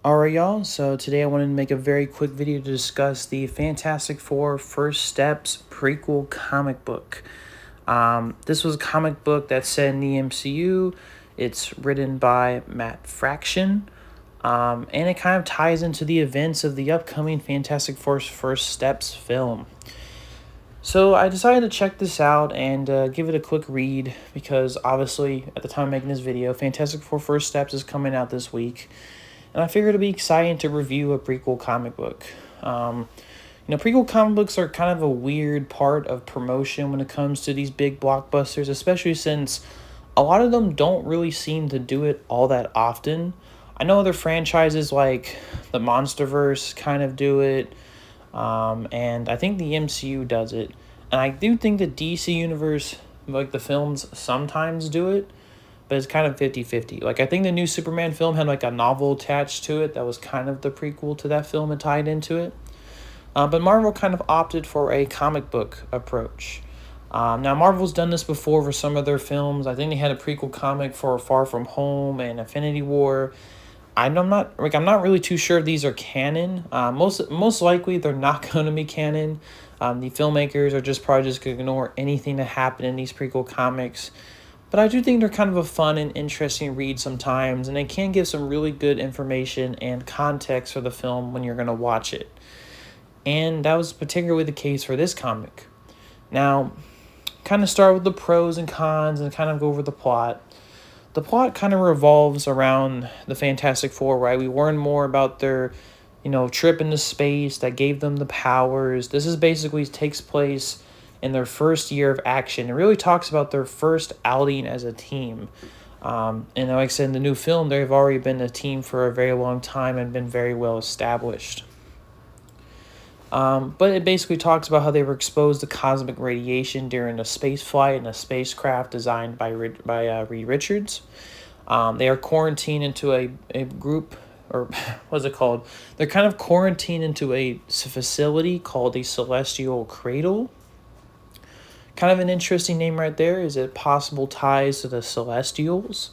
Alright, y'all, so today I wanted to make a very quick video to discuss the Fantastic Four First Steps prequel comic book. This was a comic book that's set in the MCU. It's written by Matt Fraction, and it kind of ties into the events of the upcoming Fantastic Four's First Steps film. So I decided to check this out and give it a quick read because obviously at the time of making this video, Fantastic Four First Steps is coming out this week. And I figured it'd be exciting to review a prequel comic book. Prequel comic books are kind of a weird part of promotion when it comes to these big blockbusters, especially since a lot of them don't really seem to do it all that often. I know other franchises like the MonsterVerse kind of do it, and I think the MCU does it. And I do think the DC Universe, like the films, sometimes do it, but it's kind of 50-50. Like, I think the new Superman film had, like, a novel attached to it that was kind of the prequel to that film and tied into it. But Marvel kind of opted for a comic book approach. Now, Marvel's done this before for some of their films. I think they had a prequel comic for Far From Home and Infinity War. I'm not really too sure if these are canon. Most likely they're not going to be canon. The filmmakers are probably just going to ignore anything that happened in these prequel comics. But I do think they're kind of a fun and interesting read sometimes, and they can give some really good information and context for the film when you're going to watch it. And that was particularly the case for this comic. Now, kind of start with the pros and cons and kind of go over the plot. The plot kind of revolves around the Fantastic Four, right? We learn more about their, trip into space that gave them the powers. This is basically takes place in their first year of action. It really talks about their first outing as a team. And like I said, in the new film, they've already been a team for a very long time and been very well established. But it basically talks about how they were exposed to cosmic radiation during a space flight in a spacecraft designed by Reed Richards. They are quarantined into a group, or what's it called? They're kind of quarantined into a facility called the Celestial Cradle. Kind of an interesting name right there. Is it possible ties to the Celestials?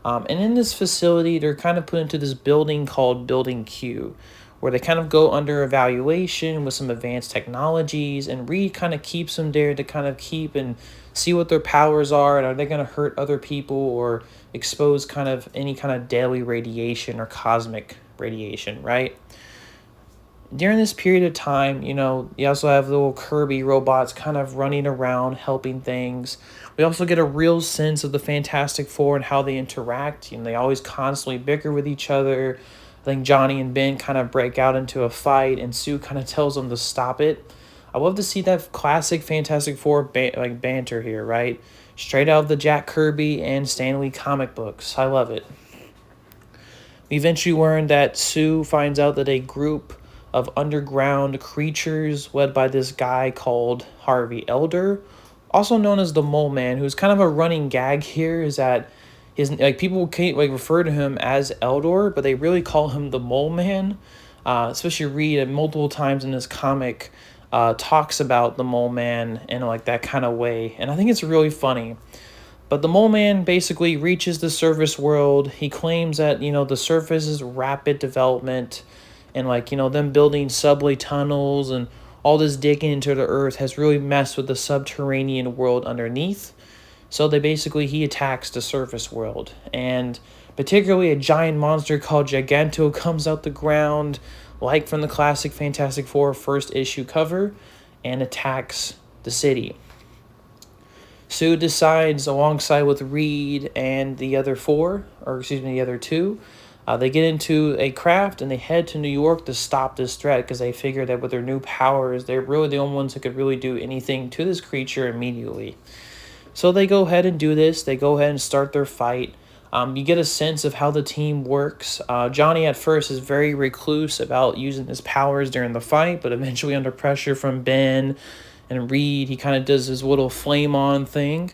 And in this facility, they're kind of put into this building called Building Q, where they kind of go under evaluation with some advanced technologies, and Reed kind of keeps them there to kind of keep and see what their powers are, and are they going to hurt other people or expose kind of any kind of daily radiation or cosmic radiation, right? During this period of time, you also have little Kirby robots kind of running around helping things. We also get a real sense of the Fantastic Four and how they interact. They always constantly bicker with each other. I think Johnny and Ben kind of break out into a fight, and Sue kind of tells them to stop it. I love to see that classic Fantastic Four banter here, right? Straight out of the Jack Kirby and Stan Lee comic books. I love it. We eventually learn that Sue finds out that a group of underground creatures led by this guy called Harvey Elder, also known as the Mole Man, who's kind of a running gag here, is that people can't refer to him as Eldor, but they really call him the Mole Man. Especially Reed at multiple times in this comic talks about the Mole Man in that kind of way, and I think it's really funny. But the Mole Man basically reaches the surface world. He claims that the surface is rapid development, and them building subway tunnels and all this digging into the earth has really messed with the subterranean world underneath. So he attacks the surface world, and particularly a giant monster called Giganto comes out the ground, like from the classic Fantastic Four first issue cover, and attacks the city. Sue decides, alongside with Reed and the other two, they get into a craft and they head to New York to stop this threat, because they figure that with their new powers, they're really the only ones who could really do anything to this creature immediately. So they go ahead and do this. They go ahead and start their fight. You get a sense of how the team works. Johnny at first is very recluse about using his powers during the fight, but eventually under pressure from Ben and Reed, he kind of does his little flame on thing.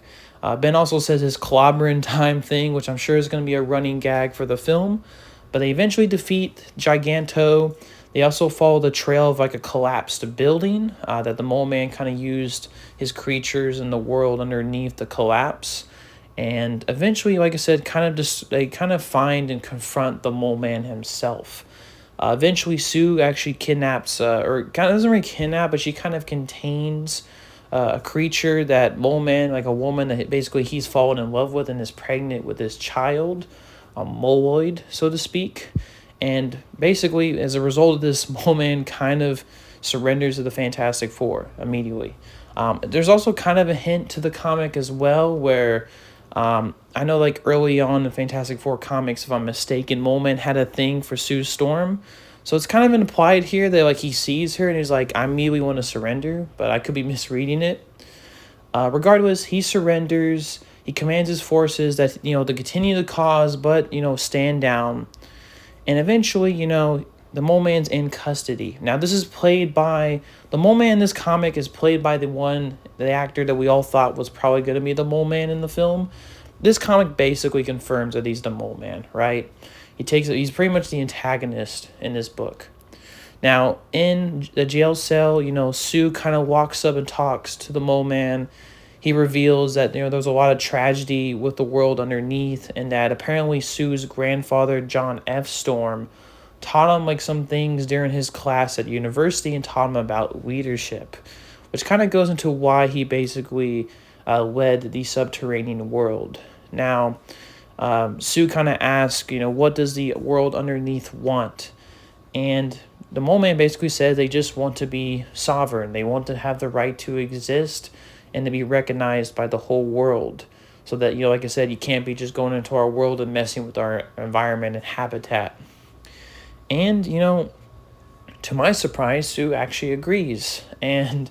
Ben also says his clobbering time thing, which I'm sure is going to be a running gag for the film. But they eventually defeat Giganto. They also follow the trail of a collapsed building that the Mole Man kind of used his creatures in the world underneath to collapse. And eventually, like I said, they kind of find and confront the Mole Man himself. Eventually, Sue actually kidnaps, or kind of doesn't really kidnap, but she kind of contains a creature that Mole Man, like a woman that basically he's fallen in love with and is pregnant with his child, a Moloid, so to speak. And basically, as a result of this, Mole Man kind of surrenders to the Fantastic Four immediately. There's also kind of a hint to the comic as well, where I know like early on in Fantastic Four comics, if I'm mistaken, Mole Man had a thing for Sue Storm. So it's kind of implied here that like he sees her and he's like, I immediately want to surrender, but I could be misreading it. Regardless, he surrenders. He commands his forces that, to continue the cause, but, stand down. And eventually, the Mole Man's in custody. Now, this is played by... The Mole Man in this comic is played by the actor that we all thought was probably going to be the Mole Man in the film. This comic basically confirms that he's the Mole Man, right? He's pretty much the antagonist in this book. Now, in the jail cell, Sue kind of walks up and talks to the Mole Man. He reveals that, there's a lot of tragedy with the world underneath, and that apparently Sue's grandfather, John F. Storm, taught him like some things during his class at university and taught him about leadership, which kind of goes into why he basically led the subterranean world. Now, Sue kind of asks, what does the world underneath want? And the Mole Man basically says they just want to be sovereign. They want to have the right to exist and to be recognized by the whole world. So that, like I said, you can't be just going into our world and messing with our environment and habitat. And, to my surprise, Sue actually agrees. And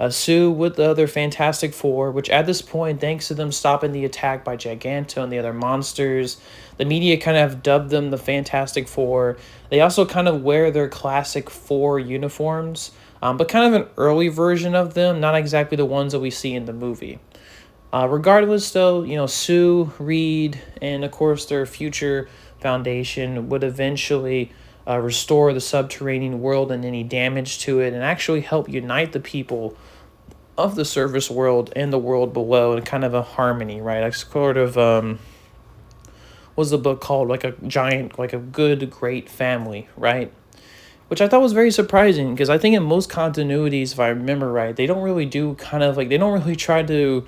Sue with the other Fantastic Four, which at this point, thanks to them stopping the attack by Giganto and the other monsters, the media kind of have dubbed them the Fantastic Four. They also kind of wear their classic Four uniforms, but kind of an early version of them, not exactly the ones that we see in the movie. Regardless, though, Sue, Reed, and of course their future foundation would eventually restore the subterranean world and any damage to it, and actually help unite the people of the surface world and the world below in kind of a harmony, right? Like sort of what's the book called? Like a giant, like a good, great family, right? Which I thought was very surprising, because I think in most continuities, if I remember right, they don't really try to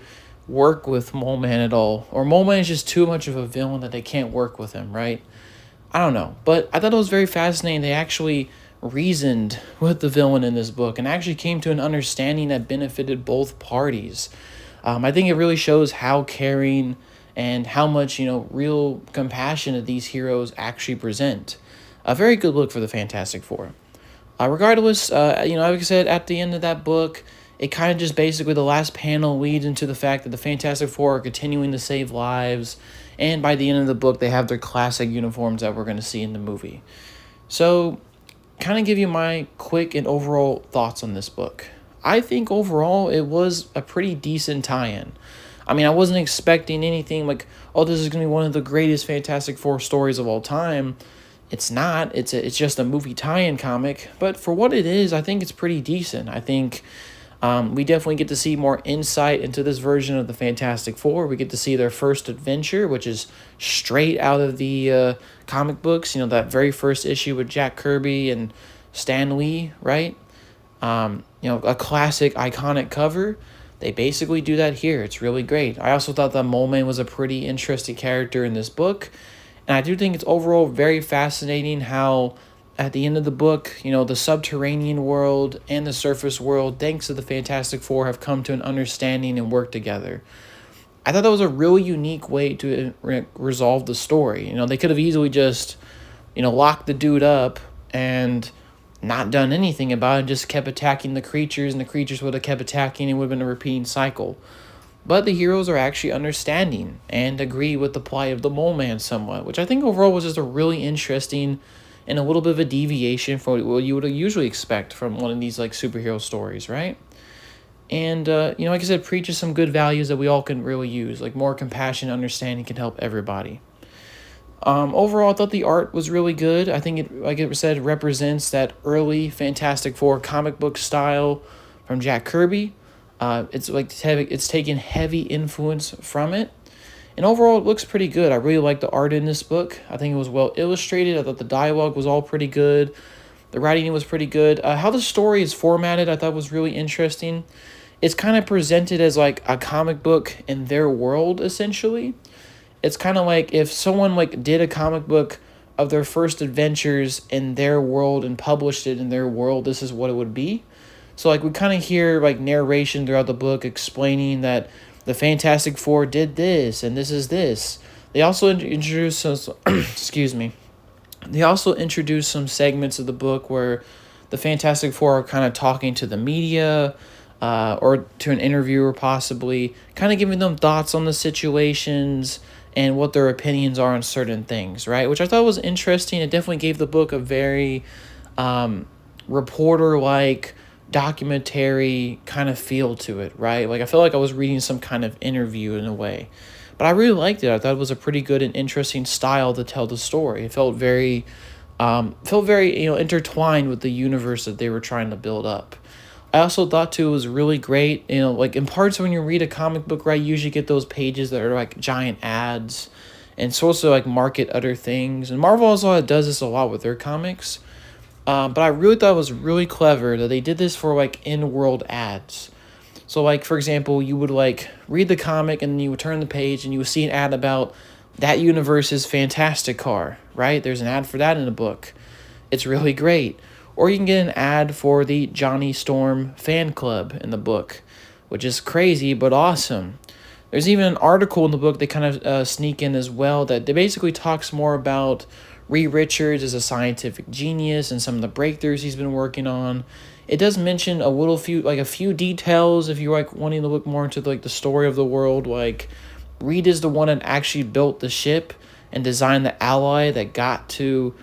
work with Mole Man at all, or Mole Man is just too much of a villain that they can't work with him, right? I don't know, but I thought it was very fascinating. They actually reasoned with the villain in this book and actually came to an understanding that benefited both parties. I think it really shows how caring and how much, real compassion that these heroes actually present. A very good look for the Fantastic Four. Regardless, like I said, at the end of that book, it kind of just basically, the last panel leads into the fact that the Fantastic Four are continuing to save lives, and by the end of the book, they have their classic uniforms that we're going to see in the movie. So, kind of give you my quick and overall thoughts on this book. I think overall, it was a pretty decent tie-in. I mean, I wasn't expecting anything like, oh, this is going to be one of the greatest Fantastic Four stories of all time. It's not. It's just a movie tie-in comic. But for what it is, I think it's pretty decent. I think we definitely get to see more insight into this version of the Fantastic Four. We get to see their first adventure, which is straight out of the comic books. That very first issue with Jack Kirby and Stan Lee, right? A classic, iconic cover. They basically do that here. It's really great. I also thought that Mole Man was a pretty interesting character in this book. And I do think it's overall very fascinating how at the end of the book, the subterranean world and the surface world, thanks to the Fantastic Four, have come to an understanding and work together. I thought that was a really unique way to resolve the story. They could have easily just, locked the dude up and not done anything about it, just kept attacking the creatures, and the creatures would have kept attacking, and it would have been a repeating cycle. But the heroes are actually understanding and agree with the plight of the Mole Man somewhat, which I think overall was just a really interesting and a little bit of a deviation from what you would usually expect from one of these like superhero stories, right? And, like I said, preaches some good values that we all can really use, like more compassion and understanding can help everybody. Overall, I thought the art was really good. I think it, like it said, represents that early Fantastic Four comic book style from Jack Kirby. It's taken heavy influence from it. And overall, it looks pretty good. I really like the art in this book. I think it was well illustrated. I thought the dialogue was all pretty good. The writing was pretty good. How the story is formatted, I thought was really interesting. It's kind of presented as like a comic book in their world, essentially. It's kind of like if someone like did a comic book of their first adventures in their world and published it in their world, this is what it would be. So like we kind of hear like narration throughout the book explaining that the Fantastic Four did this and this is this. They also introduce us excuse me. They also introduce some segments of the book where the Fantastic Four are kind of talking to the media, or to an interviewer possibly, kind of giving them thoughts on the situations and what their opinions are on certain things, right? Which I thought was interesting. It definitely gave the book a very reporter-like, documentary kind of feel to it, right? Like I felt like I was reading some kind of interview in a way. But I really liked it. I thought it was a pretty good and interesting style to tell the story. It felt very intertwined with the universe that they were trying to build up. I also thought too it was really great. Like in parts when you read a comic book, right, you usually get those pages that are like giant ads, and supposed to like market other things. And Marvel also does this a lot with their comics. But I really thought it was really clever that they did this for like in-world ads. So like for example, you would like read the comic and then you would turn the page and you would see an ad about that universe's Fantastic car, right? There's an ad for that in the book. It's really great. Or you can get an ad for the Johnny Storm fan club in the book, which is crazy but awesome. There's even an article in the book they kind of sneak in as well that basically talks more about Reed Richards as a scientific genius and some of the breakthroughs he's been working on. It does mention a few details if you're like wanting to look more into like the story of the world. Like Reed is the one that actually built the ship and designed the ally that got to,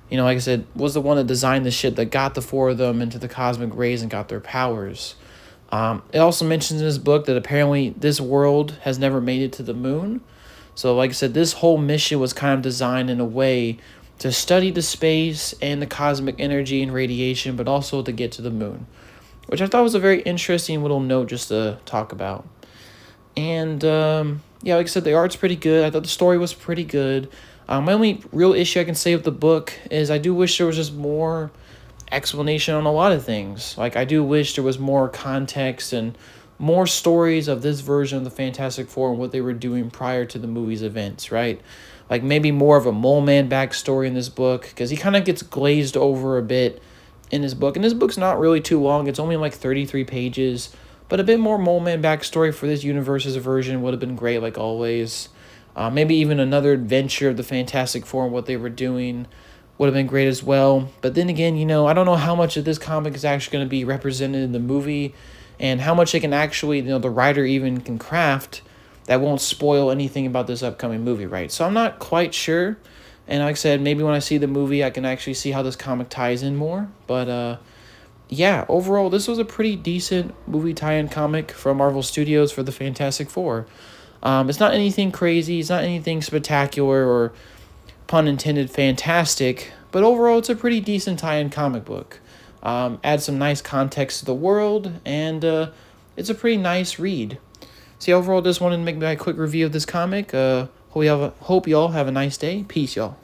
like I said, was the one that designed the ship that got the four of them into the cosmic rays and got their powers. It also mentions in this book that apparently this world has never made it to the moon. So like I said, this whole mission was kind of designed in a way to study the space and the cosmic energy and radiation, but also to get to the moon, which I thought was a very interesting little note just to talk about. And yeah, like I said, the art's pretty good. I thought the story was pretty good. My only real issue I can say with the book is I do wish there was just more explanation on a lot of things. Like I do wish there was more context and more stories of this version of the Fantastic Four and what they were doing prior to the movie's events, right? Like maybe more of a Mole Man backstory in this book, because he kind of gets glazed over a bit in this book. And this book's not really too long. It's only like 33 pages. But a bit more Mole Man backstory for this universe's version would have been great, like always. Maybe even another adventure of the Fantastic Four and what they were doing would have been great as well. But then again, I don't know how much of this comic is actually going to be represented in the movie and how much they can actually, the writer even can craft that won't spoil anything about this upcoming movie, right? So I'm not quite sure. And like I said, maybe when I see the movie, I can actually see how this comic ties in more. But yeah, overall, this was a pretty decent movie tie-in comic from Marvel Studios for the Fantastic Four. It's not anything crazy. It's not anything spectacular or, pun intended, fantastic. But overall, it's a pretty decent tie-in comic book. Adds some nice context to the world, and it's a pretty nice read. See, overall, just wanted to make my quick review of this comic. Hope y'all have a nice day. Peace, y'all.